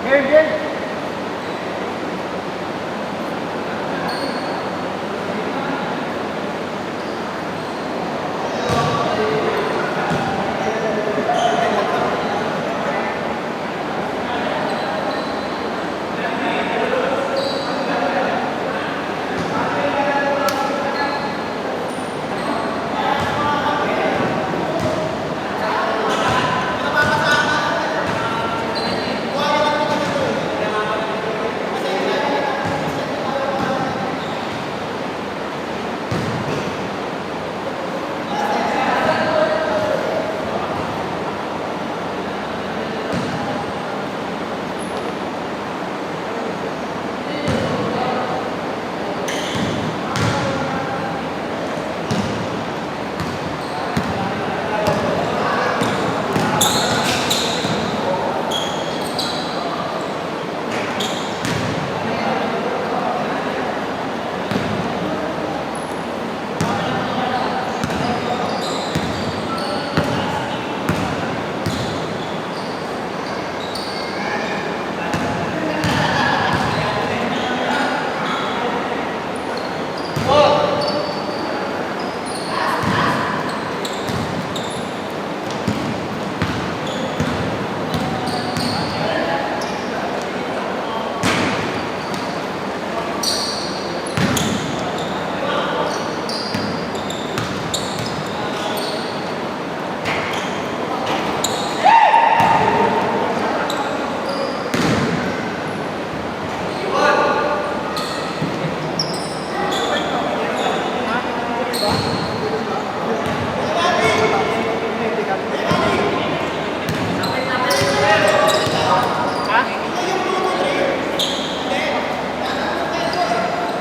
Game, game.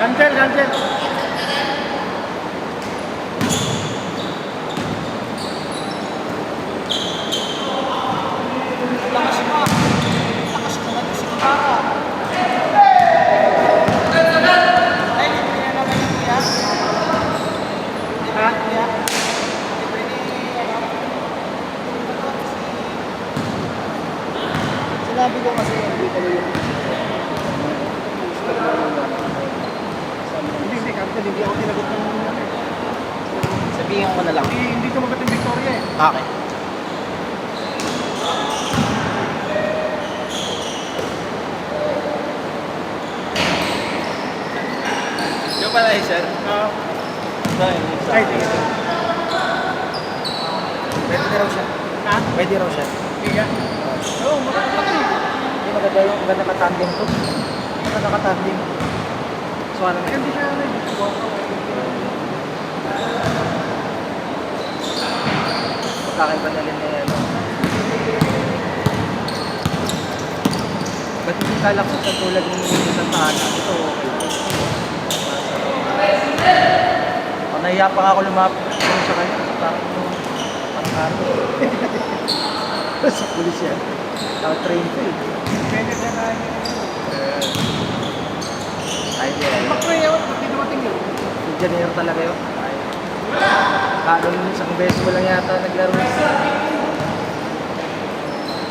Cancel, cancel. Lakas mo. Lakas mo natin si Kara. Ay, hindi na naman yung kuya. Ha? Kuya. Hindi pwede, Sinabi ko kasi hindi ko yung hindi, cancel. Hindi ako tinagot ng sabihin ko na lang. Hindi tumagot yung Victoria eh. Okay. Yung pala eh, sir. Ay, sige. Pwede raw siya. Ha? Pwede raw siya. Iya. Oo, makakapag Hindi maganda yung maganda katandem to. Maganda katandem. So ano na? Hindi siya na Pagkakin pa nalin na yan. Ba't hindi kalak sa tulad ng isang tahanan? Ito okay. Nahiya pa nga ako lumapit sa kanya. Parang karo. sa pulis yan. Train ko eh. Pwede siya na Ay, di. Bakit yun? Bakit dumating yun? Engineer talaga yun. Ay. Nung isang beses ko lang yata naglaro.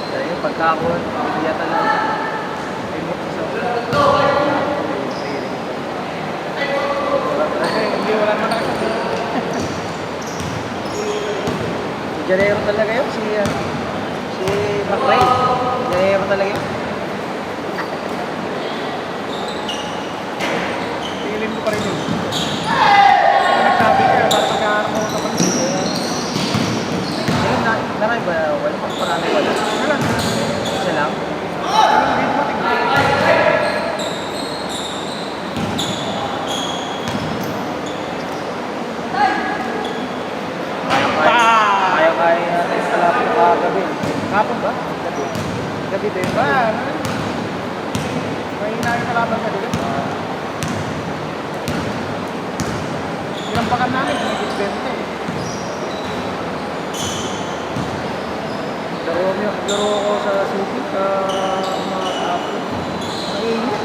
Kaya yun, pagka ako, hindi talaga. Ay, mo isa. Hindi, wala naman nakasama. Engineer talaga yun, si McRae. Engineer talaga yun. Tingin ko pa rin yun. Nagsabi ka, para pagkaharap mo sa kanila. Ayun, naray ba? Wala pa parang wala. Wala. Isa lang. Hindi dumating. Kaya natin sa lapit gabi. Kapag ba? Gabi. Gabi din. Ba? May inahin kalaban ka dito. Sinampakan namin, hindi 20 eh. Laro ako sa city, sa mga tapo. Mainit.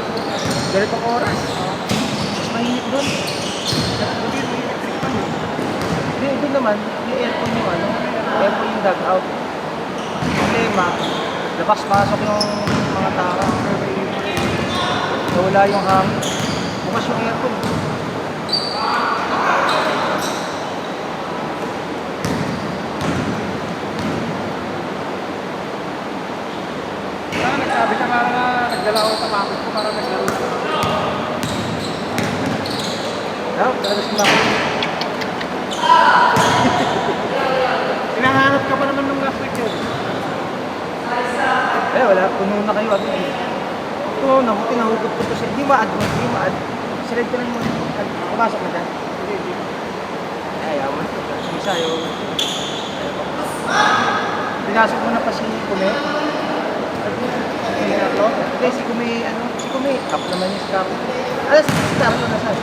Ganito ang oras. Mas mainit doon. Hindi, may electric pan yun. Hindi, doon naman, yung aircon yung aircon yung dugout. Problema, labas-pasok yung mga nakataka. Nawala yung hangin. Bukas yung aircon. Nagsabi ka nga na nagdala ako sa makos ko para naglaro na. Talaga sumakot. Hinahanap ka pa naman nung last week yun. Wala. Puno na kayo agad eh. Ito, nabuti nahugot ko to siya. Hindi ma-add. Select ko lang mo. Pumasok na dyan. Hindi. Ayaw mo. Isa ayaw. Pinasok mo na pa si Kume. Hindi, si Kume, cup naman yung scarf. Si Carlo na saan?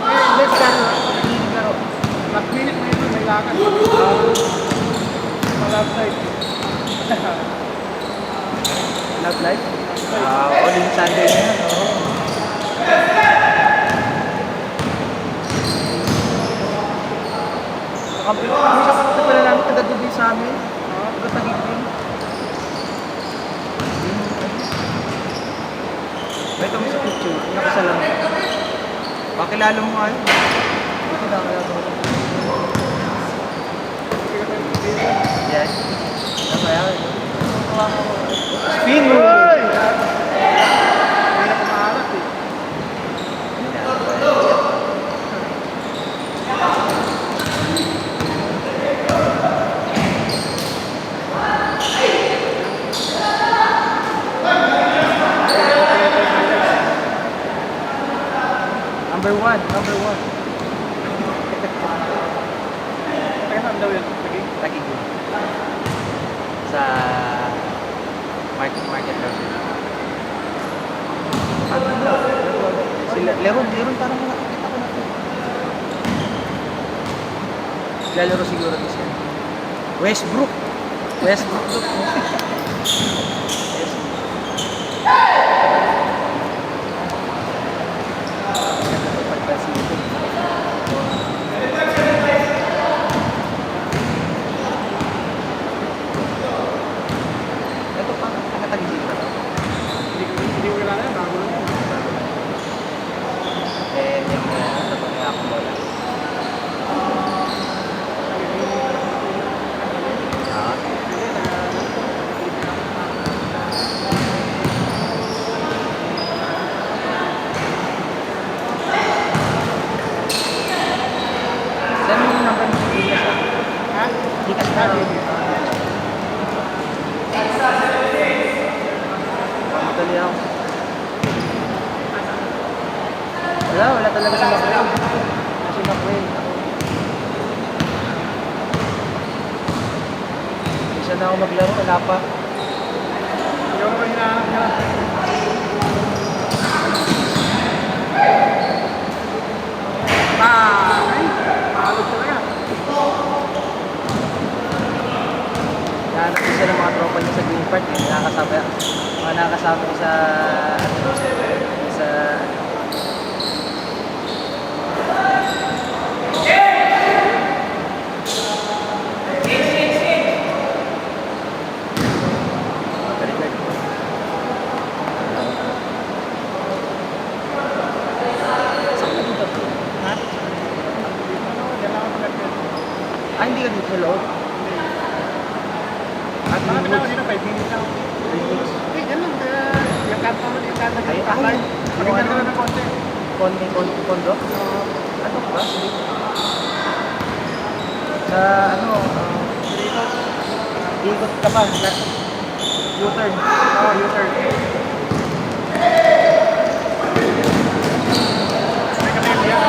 Hindi, si Carlo. Hindi naglaro. Last minute na yun, may lakad. Sa last side. Love life? Oo, din Sunday na yan. Sa kapatid pala namin, taga-dubi sa amin. Taga-tagiging. Ito mo sa picture, nakasalamin. Pakilala mo nga yun. Pakilala mo. Yes. Kaya, spin mo! Hindi na pumaharap eh. Number one. Teka, saan daw yun? Lagi? Tagiging. Sa market daw sila. Sila, Leron parang nakikita ko na ito. Lalaro siguro din siya. Westbrook daw. Westbrook. Ito pa, nakatagigil ba ito? Hindi ko kilala yan, bago lang yun. Yung ito pa kaya ako bola. Saan yung number mo? Ha? Gikas na. Madali ako. Wala talaga si McRae. Si McRae. Isa na ako maglaro, wala pa. Hindi ako hinahanap ka lang. Ay! Paalog talaga. Nahanap isa ng mga tropa niya sa Green Park. Nakakasama ko sa Ha? Diyan lang ako nag-get. hindi ka dito sa loob. At Bakit na ako minutes. dito? 5 minutes lang. Eh, yan lang. Yung kanto mo, yung kanto Ay, dito. ay. Maganda na ng konti. Kondo? Ano ba? Sa Dito. ikot ka pa. U-turn. Oh, U-turn. May kami yung biyak.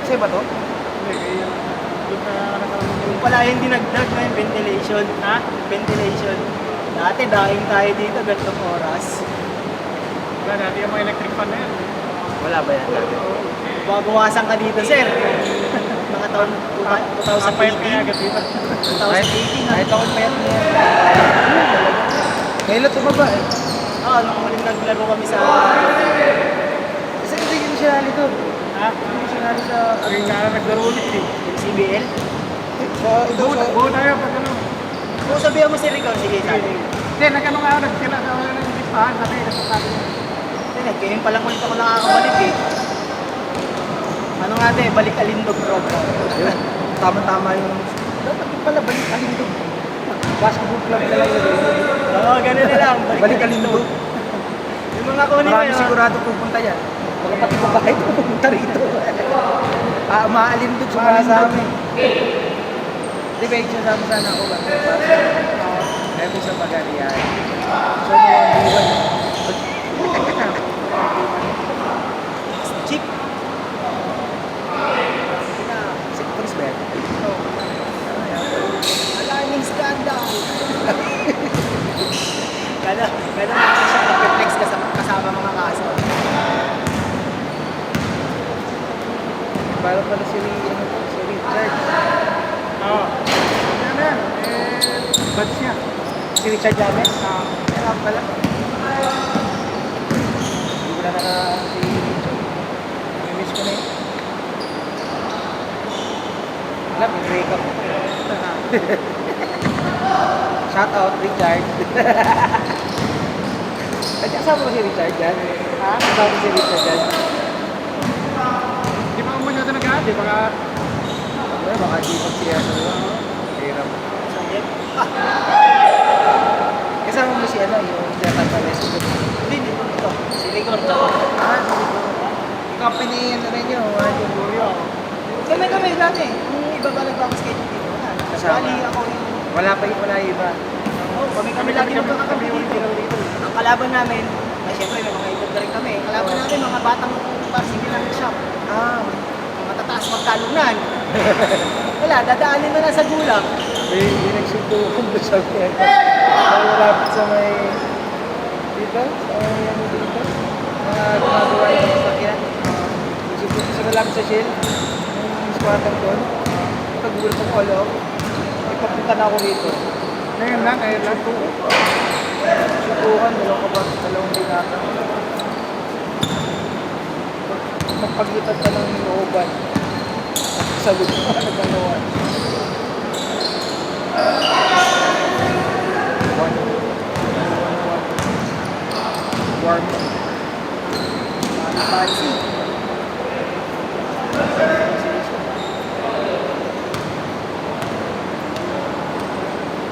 Sa'yo ba to? Hindi, kaya doon ka nakaroon. Yung pala yung dinagdag na yung ventilation. Ha? Ventilation. Dati daing tayo dito gantong oras. Wala, dati yung mga electric fan na yan. Wala ba yan dati? Babawasan ka dito, sir. Mga taon Kapayat kaya agad 2018. dito. 2018 Kahit ako payat niya. Kailan tumaba eh? Oo, nung huling naglaro kami sa... Kasi hindi yun siya nalito. Ha? Ha? Hindi sinali sa... Ang nga na naglaro ulit eh. CBL? Sa, ito sa... Buo tayo pag ano. Kung sabihan mo si Rico, sige sabi. Hindi, nagano nga ako, nagkila sa ako ng listahan. Sabi niya. Hindi, nagkain pa lang ulit ako nakakabalik eh. Ano nga te, balik Alindog Road. Yun. Tama-tama yung... Dapat yung pala balik Alindog. Basketball club na lang yun. Oo, ganun na lang. Balik Alindog. Yung mga kunin ko Marami yun. sigurado pupunta yan. Baka pati babae pupunta rito. Maalindog, sumasama. Di ba yung sasama sana ako ba? Eto sa Pagarian. So, mga buwan. Chip. Si Chris ba yan? Alarming scandal. Kada siya nag-reflex kasama mga kaso. Parang pala si Richard. Oo. Ano yan? Batch niya. Si Richard Lames? Kaya pala. Hindi ko na si Richard. Miss ko na yun. Wala, may break up. Shout out, Richard. Ay, kasama ko si Richard yan. Ha? Kasama ko si Richard yan. Di ba umano ito nag-aadi? Baka... Ay, baka di pag siya. Hirap. Kasama mo si ano, yung Jatan Pales. Hindi ito. Si Rico. Sige po. Yung company, ano rin yun, yung Buryo. Kami dati. Yung iba ba nagpapaskate dito? Kasama. Bali ako yung... Wala pa yung wala yung iba. Oo, kami lagi magkakatabi dito. Ang kalaban namin, ay syempre may mga ibon na rin kami. Kalaban namin mga batang parsigilan shop. Ah, Mga tataas magtalunan. Wala, dadaanin na lang sa gulang. may nagsubukan doon sa Pieta. Malapit sa may... Dito? Sa may ano dito? Mga gumagawa yung sasakyan. Sa malapit sa Shell. Yung squatter doon. Pag-uwi ko ko loob. Ipapunta na ako rito. Ngayon lang. Subukan, dalawang binata. Magpagitan ka ng looban. Sa lupa, naganawan. Warm. Fancy.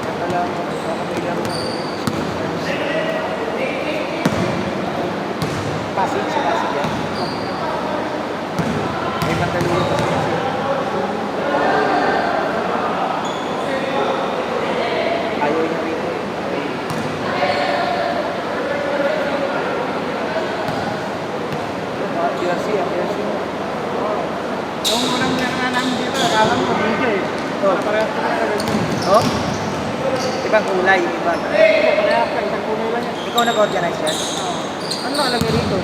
Kaya lang, baka may lang Pasig sa Pasig yan. May Mandaluyong kasi kasi. Ayaw niya rito. Mga PRC, ang PRC. Yung unang nga namin dito, akala mo video eh. Oh. Parehas ko na ganyan. Oh? Ibang kulay, iba. Parehas ka, isang kulay lang yan. Ikaw nag-organize yan? Ano nakalagay rito?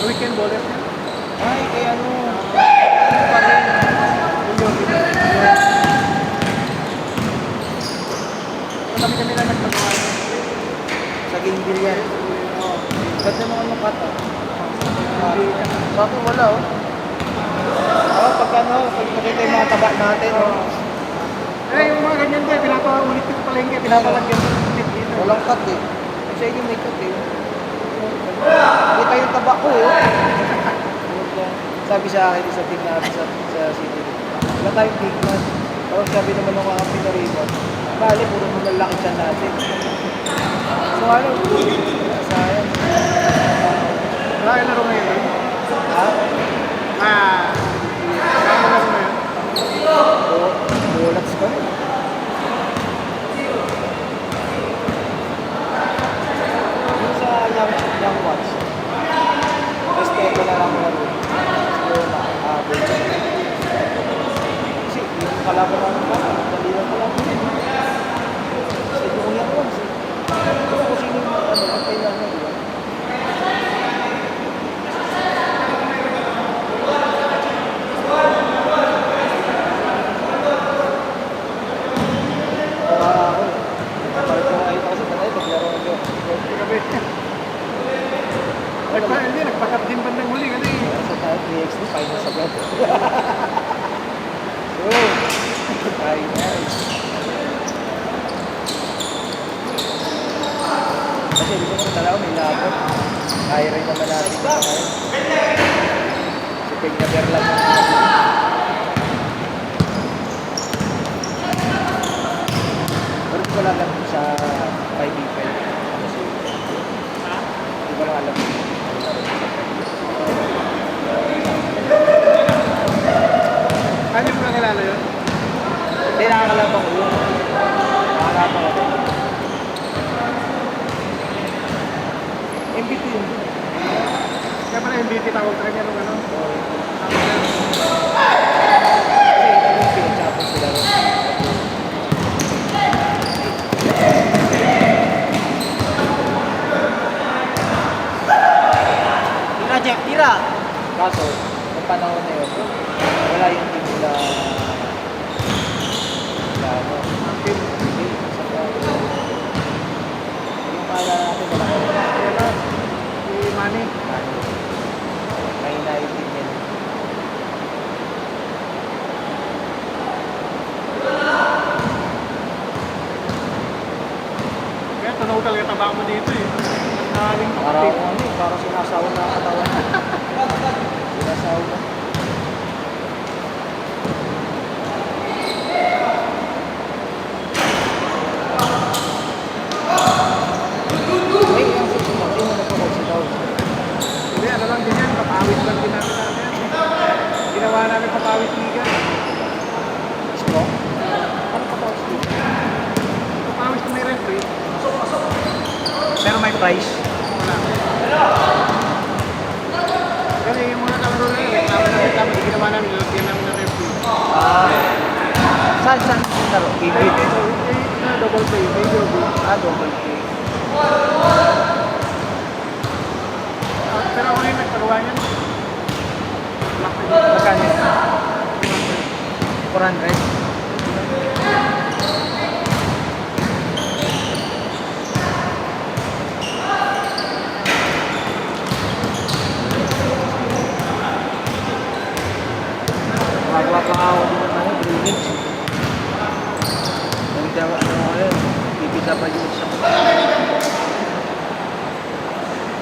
Weekend bowlers yan. Ay, kay ano? Pa rin. Kami lang nagpagawa. Sa Gingbil yan. Ganda mo ano kata? Bakit wala oh? Pagka pag nakita yung mga taba natin oh. Yung mga ganyan din, pinapaulit ko pala yung pinapalagyan ko ulit dito. Walang cut eh. Sa inyo may cut eh. Kita yung taba ko oh. Sabi sa akin, sa team namin sa city. Wala tayong big man. Parang sabi naman ng mga pinariman. Bali, puro malalaki siya natin. So ano, sayang. Wala kayo laro ngayon. Ha? Wala kayo laro ngayon. Bullets ko. Yung sa young ones. Basta ko na lang laro. Siguro na, bullets. Kasi yung kalaban namin ba, dalilan ko lang. Sa yung young ones. Gusto ko sino yung antay na di ba? Hindi, nagpakat din bandang huli kasi. Sa tayo, 3XD, final sa blood. So, final. Kasi gusto ko talaga may laban. Kaya rin naman natin ito ngayon. Si Pegnaber lang. Pero ko lang sa 5v5. Kasi, hindi ko lang alam. Ano mo lang kilala yun? Hindi, nakakalabang ko yun. Nakakalabang ko. MVP yun. Kaya pala MVP tawag sa kanya nung ano. Kasi MVP yung champion sila rin. Tira, Jeff, tira. Kaso, noong panahon na yun, wala yung team nila. Wala ano. Hindi, sa yung maalala natin, wala ko. Kaya na, si Manny. Mahina yung team nila. Kaya tunaw talaga taba mo dito eh. Ang haling Parang kapatid. ano eh, parang sinasawa na ang katawan. Sinasawa na. Ay, ang susunod, hindi mo nagpo-coach daw. Hindi, ano lang din yan. Papawit lang din namin natin. Ginawa namin papawit liga. Strong? Ano pa coach dito? Papawit na may referee. Pero may price. Wala. Kasi yung mga kalaro na yun, reklamo, hindi ginawa namin, nilagyan namin ng referee. Saan laro? Ay, Ibig. double play, major goal. Double play. Pero ako na yung nagpagawa niyan. Black na Magkano yun? 400? Magawa pa nga ako dito ng ano, brilliant. Nagda, ano ko yun, BBW sa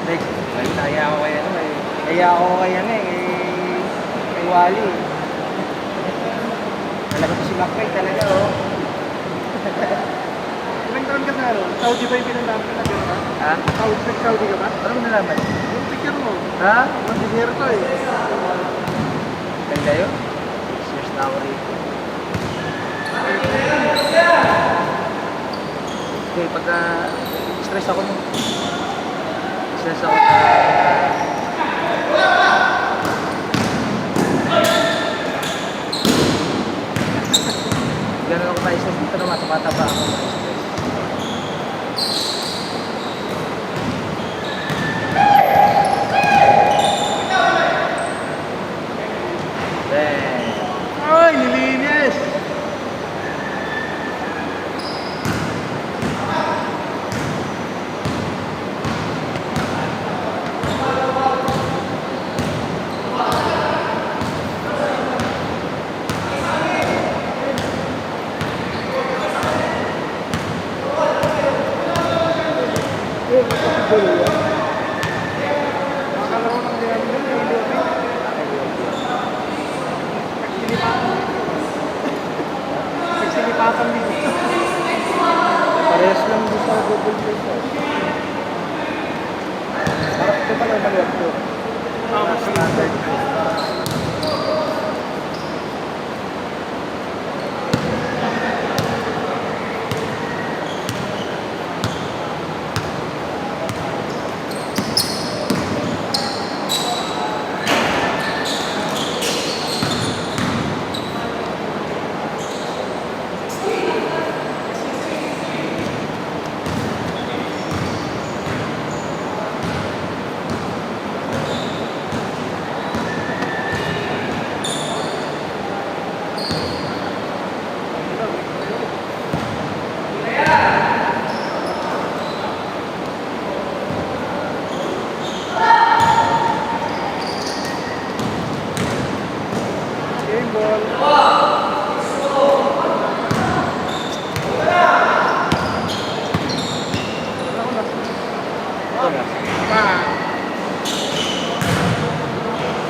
like, naya ako kay ano eh. Kaya ako kay ano eh, kay Wally. Talaga to si Macray talaga oh. Ilang taon ka sa ano? Saudi ba yung pinandaman ka na gano'n ka? Ha? Saudi ka ba? Ano mo nalaman? Yung picture mo. Ha? Mansinero to eh. Ganda yun? 6 years na ako rito. Okay, pagka stress ako nun. Stress ako sa... Ganun ako ma-stress dito naman, tumataba ako ma-stress. Ay, nilinis!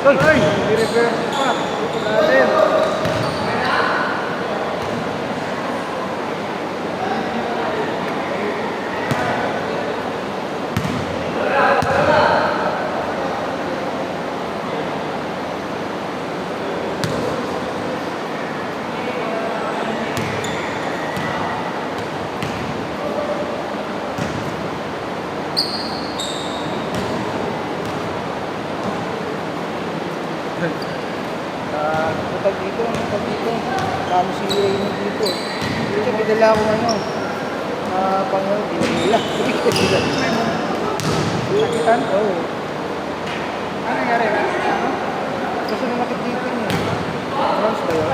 Ay! I-reverse pa. Lalim. Putag dito, putag dito. Kamo si Raymond dito. Kasi pinadala ako ano. Panginoon, pinagila. Sakitan? Oo. Ano nangyari? Ano? Kasi lumakit dito niya. France ba yun?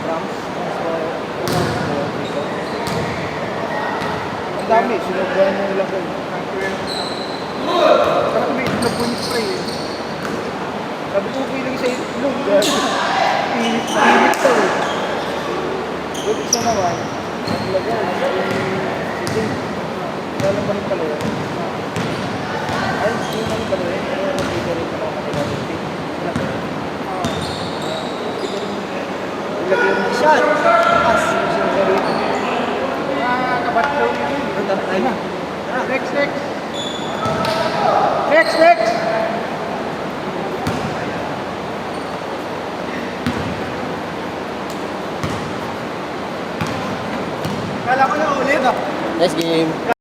France? France ba yun? France ba yun? Dito. Ang dami, sinubuhan mo ilagay. Parang may itlog po yung spray eh. Sabi ko, piling sa itlog. Pinit to. Yung isa naman, naglagay. Si Jim. Wala pa rin pala yun. Ay, yun naman pala yun. Pero nandito rin pala ako kanila rin. Wala pa yun. Ilagay mo siya. Shot! Pass! Yung sarili. Kabatlo yun. Ay na. Next, next. Next, next. Kala ko na ulit. Nice game.